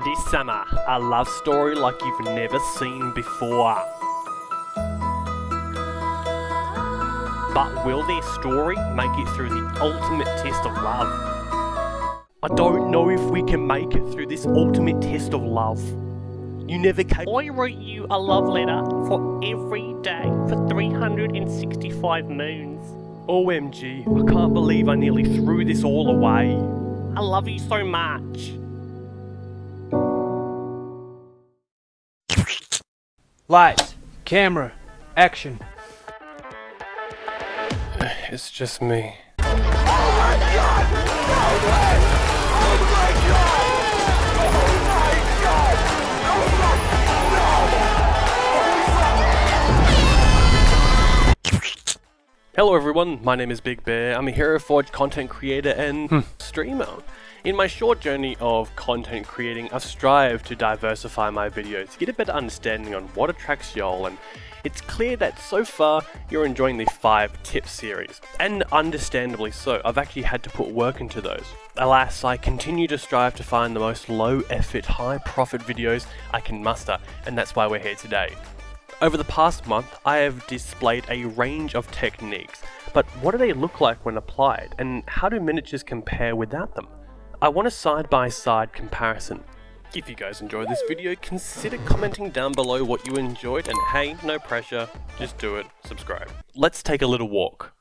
This summer, a love story like you've never seen before. But will their story make it through the ultimate test of love? I don't know if we can make it through this ultimate test of love. You never came. I wrote you a love letter for every day for 365 moons. OMG, I can't believe I nearly threw this all away. I love you so much. Lights, camera, action. It's just me. Hello everyone, my name is Big Bear. I'm a Hero Forge content creator and streamer. In my short journey of content creating, I've strived to diversify my videos to get a better understanding on what attracts y'all, and it's clear that so far you're enjoying the 5 tip series, and understandably so. I've actually had to put work into those. Alas, I continue to strive to find the most low effort, high profit videos I can muster, and that's why we're here today. Over the past month, I have displayed a range of techniques, but what do they look like when applied, and how do miniatures compare without them? I want a side-by-side comparison. If you guys enjoyed this video, consider commenting down below what you enjoyed, and hey, no pressure, just do it, subscribe. Let's take a little walk.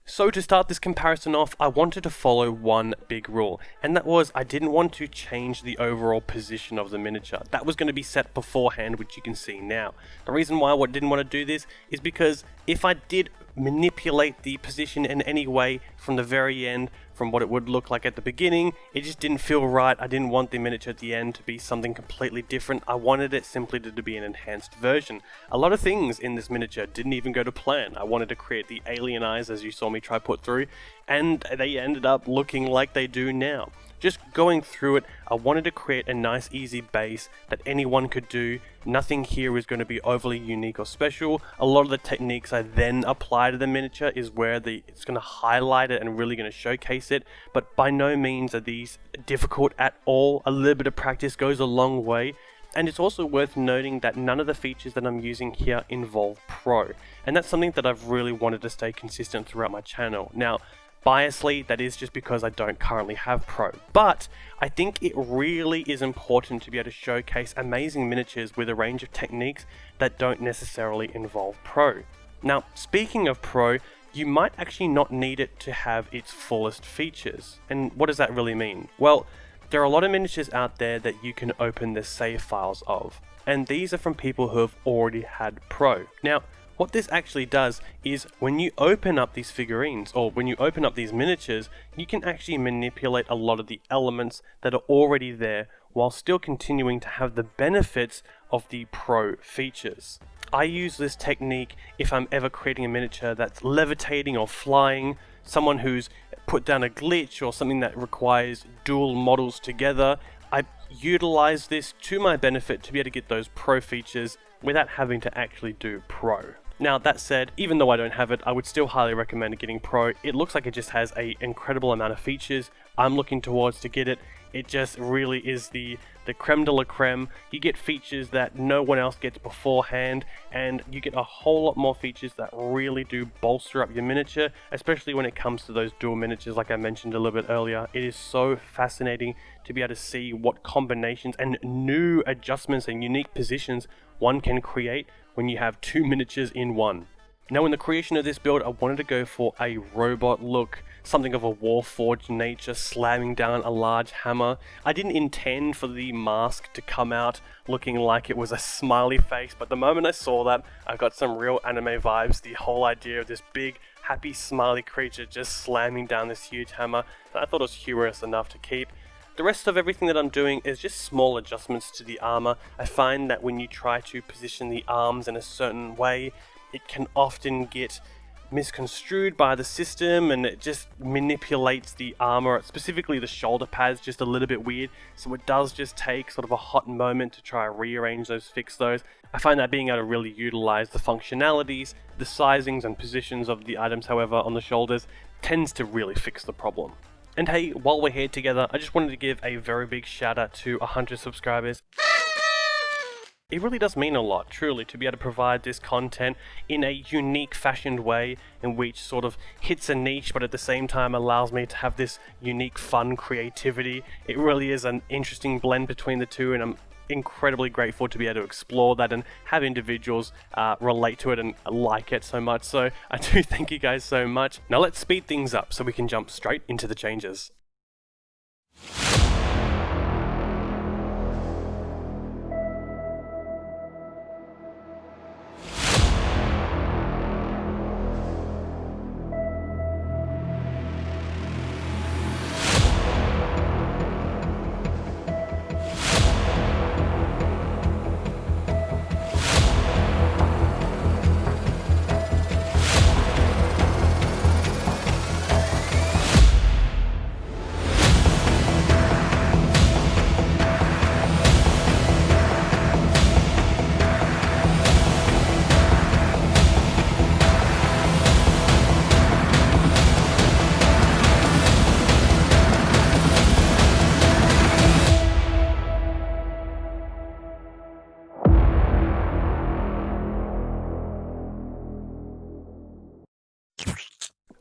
So to start this comparison off, I wanted to follow one big rule, and that was I didn't want to change the overall position of the miniature. That was going to be set beforehand, which you can see now. The reason why I didn't want to do this is because if I did manipulate the position in any way from the very end, from what it would look like at the beginning, it just didn't feel right. I didn't want the miniature at the end to be something completely different. I wanted it simply to be an enhanced version. A lot of things in this miniature didn't even go to plan. I wanted to create the alien eyes, as you saw me try put through, and they ended up looking like they do now. Just going through it, I wanted to create a nice easy base that anyone could do. Nothing here is going to be overly unique or special. A lot of the techniques I then apply to the miniature is where it's going to highlight it and really going to showcase it, but by no means are these difficult at all. A little bit of practice goes a long way. And it's also worth noting that none of the features that I'm using here involve Pro, and that's something that I've really wanted to stay consistent throughout my channel. Now, biasly, that is just because I don't currently have Pro, but I think it really is important to be able to showcase amazing miniatures with a range of techniques that don't necessarily involve Pro. Now, speaking of Pro, you might actually not need it to have its fullest features. And what does that really mean? Well, there are a lot of miniatures out there that you can open the save files of, and these are from people who have already had Pro. Now, what this actually does is when you open up these figurines, or when you open up these miniatures, you can actually manipulate a lot of the elements that are already there while still continuing to have the benefits of the Pro features. I use this technique if I'm ever creating a miniature that's levitating or flying, someone who's put down a glitch or something that requires dual models together. I utilize this to my benefit to be able to get those Pro features without having to actually do Pro. Now, that said, even though I don't have it, I would still highly recommend getting Pro. It looks like it just has an incredible amount of features. I'm looking towards to get it. It just really is the creme de la creme. You get features that no one else gets beforehand, and you get a whole lot more features that really do bolster up your miniature, especially when it comes to those dual miniatures like I mentioned a little bit earlier. It is so fascinating to be able to see what combinations and new adjustments and unique positions one can create when you have 2 miniatures in one. Now, in the creation of this build, I wanted to go for a robot look, something of a Warforged nature, slamming down a large hammer. I didn't intend for the mask to come out looking like it was a smiley face, but the moment I saw that, I got some real anime vibes. The whole idea of this big, happy, smiley creature just slamming down this huge hammer, I thought it was humorous enough to keep. The rest of everything that I'm doing is just small adjustments to the armor. I find that when you try to position the arms in a certain way, it can often get misconstrued by the system, and it just manipulates the armor, specifically the shoulder pads, just a little bit weird. So it does just take sort of a hot moment to try and rearrange those, fix those. I find that being able to really utilize the functionalities, the sizings and positions of the items, however, on the shoulders tends to really fix the problem. And hey, while we're here together, I just wanted to give a very big shout out to 100 subscribers. It really does mean a lot, truly, to be able to provide this content in a unique fashioned way in which sort of hits a niche but at the same time allows me to have this unique fun creativity. It really is an interesting blend between the two, and I'm incredibly grateful to be able to explore that and have individuals relate to it and like it so much. So I do thank you guys so much. Now let's speed things up so we can jump straight into the changes.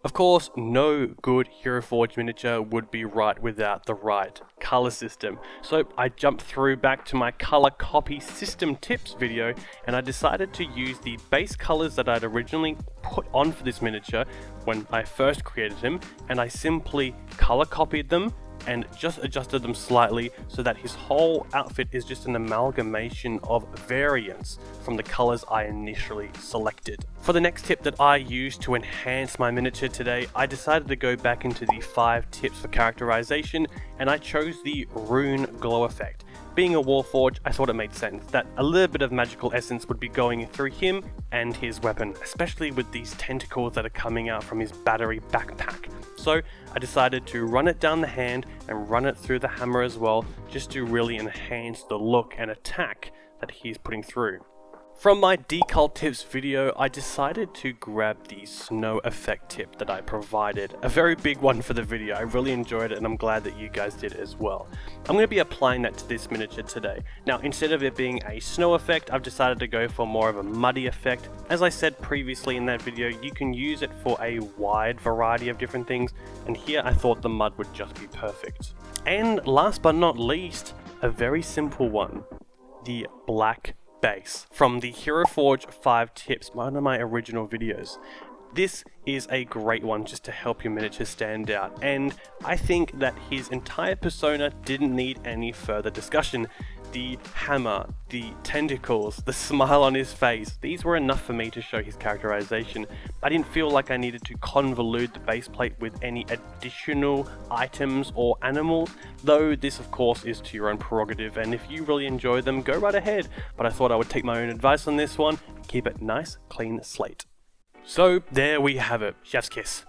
Of course, no good Hero Forge miniature would be right without the right color system. So I jumped through back to my color copy system tips video, and I decided to use the base colors that I'd originally put on for this miniature when I first created him, and I simply color copied them and just adjusted them slightly so that his whole outfit is just an amalgamation of variants from the colors I initially selected. For the next tip that I used to enhance my miniature today, I decided to go back into the 5 tips for characterization, and I chose the rune glow effect. Being a Warforged, I thought it made sense that a little bit of magical essence would be going through him and his weapon, especially with these tentacles that are coming out from his battery backpack. So I decided to run it down the hand and run it through the hammer as well, just to really enhance the look and attack that he's putting through. From my decal tips video, I decided to grab the snow effect tip that I provided. A very big one for the video. I really enjoyed it and I'm glad that you guys did as well. I'm going to be applying that to this miniature today. Now, instead of it being a snow effect, I've decided to go for more of a muddy effect. As I said previously in that video, you can use it for a wide variety of different things, and here I thought the mud would just be perfect. And last but not least, a very simple one, the black base from the Hero Forge 5 tips, one of my original videos. This is a great one just to help your miniature stand out, and I think that his entire persona didn't need any further discussion. The hammer, the tentacles, the smile on his face, these were enough for me to show his characterization. I didn't feel like I needed to convolute the base plate with any additional items or animals, though this of course is to your own prerogative, and if you really enjoy them, go right ahead. But I thought I would take my own advice on this one and keep it nice, clean slate. So there we have it, chef's kiss.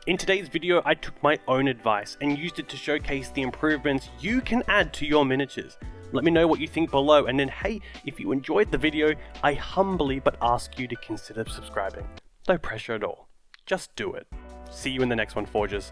In today's video, I took my own advice and used it to showcase the improvements you can add to your miniatures. Let me know what you think below, and then hey, if you enjoyed the video, I humbly but ask you to consider subscribing. No pressure at all. Just do it. See you in the next one, Forgers.